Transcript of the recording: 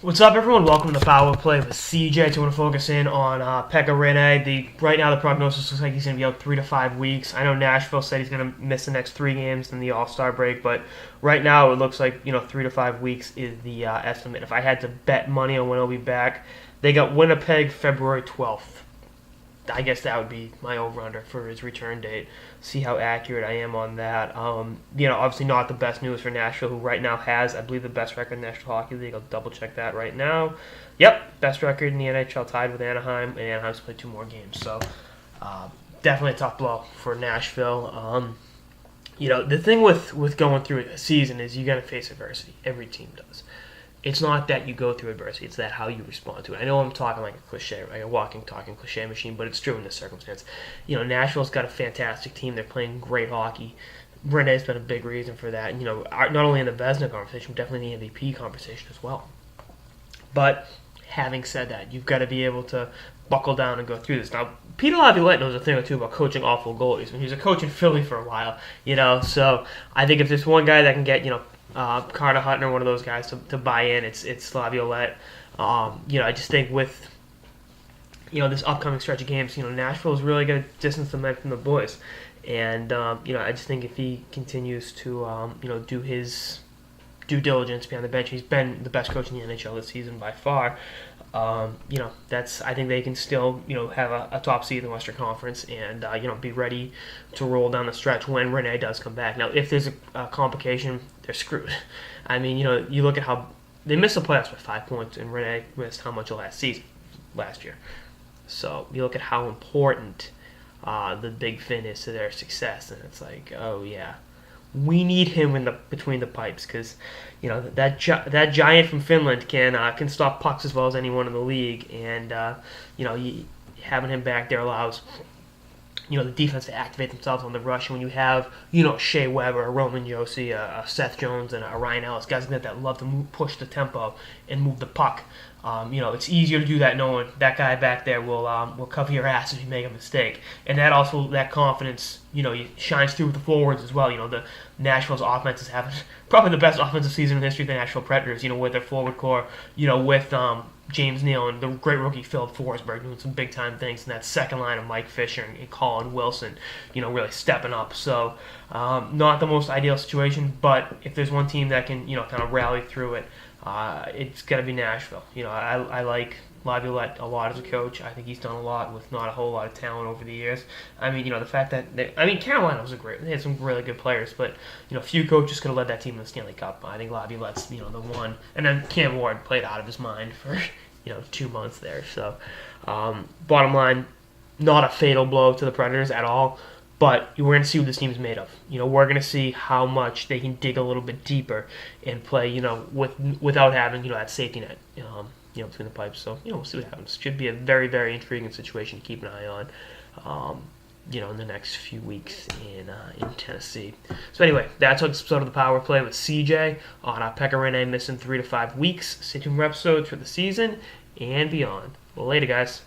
What's up, everyone? Welcome to the Power Play with CJ. So I want to focus in on Pekka Rinne. Right now, the prognosis looks like he's going to be out 3 to 5 weeks. I know Nashville said he's going to miss the next 3 games in the All-Star break, but right now it looks like 3 to 5 weeks is the estimate. If I had to bet money on when he'll be back, they got Winnipeg February 12th. I guess that would be my over-under for his return date. See how accurate I am on that. Obviously not the best news for Nashville, who right now has, I believe, the best record in the National Hockey League. I'll double-check that right now. Yep, best record in the NHL, tied with Anaheim, and Anaheim's played 2 more games. So definitely a tough blow for Nashville. The thing with going through a season is you're going to face adversity. Every team does. It's not that you go through adversity, it's that how you respond to it. I know I'm talking like a cliche, like a walking, talking cliche machine, but it's true in this circumstance. Nashville's got a fantastic team. They're playing great hockey. Rinne's been a big reason for that. Not only in the Vezina conversation, but definitely in the MVP conversation as well. But having said that, you've got to be able to buckle down and go through this. Now, Peter Laviolette knows a thing or two about coaching awful goalies. I mean, he was a coach in Philly for a while, so I think if there's one guy that can get, Carter Hutton or one of those guys to buy in, it's Laviolette. I just think with this upcoming stretch of games, Nashville is really going to distance the men from the boys, and I just think if he continues to do his due diligence behind the bench, he's been the best coach in the NHL this season by far. I think they can still have a top seed in the Western Conference and be ready to roll down the stretch when Rinne does come back. Now, if there's a complication, they're screwed. I mean, you look at how they missed the playoffs by 5 points, and Rinne missed how much last year. So you look at how important the Big Fin is to their success, and it's like, oh yeah, we need him between the pipes because that giant from Finland can stop pucks as well as anyone in the league, and having him back there allows the defense to activate themselves on the rush. And when you have Shea Weber, a Roman Josi, a Seth Jones, and a Ryan Ellis, guys like that love to push the tempo and move the puck. It's easier to do that knowing that guy back there will cover your ass if you make a mistake, and that confidence shines through with the forwards as well. The Nashville's offense is having probably the best offensive season in the history of the Nashville Predators. With their forward core, with James Neal and the great rookie Philip Forsberg doing some big time things, and that second line of Mike Fisher and Colin Wilson, really stepping up. So not the most ideal situation, but if there's one team that can kind of rally through it, it's got to be Nashville. I like Laviolette a lot as a coach. I think he's done a lot with not a whole lot of talent over the years. I mean, the fact that Carolina was they had some really good players, but few coaches could have led that team in the Stanley Cup. I think Laviolette's the one, and then Cam Ward played out of his mind for 2 months there. So, bottom line, not a fatal blow to the Predators at all. But we're going to see what this team is made of. We're going to see how much they can dig a little bit deeper and play, without having, that safety net, between the pipes. So, we'll see what happens. Should be a very, very intriguing situation to keep an eye on, in the next few weeks in Tennessee. So anyway, that's this episode of the Power Play with CJ on Pekka Rinne missing 3 to 5 weeks. Stay tuned for episodes for the season and beyond. Well, later, guys.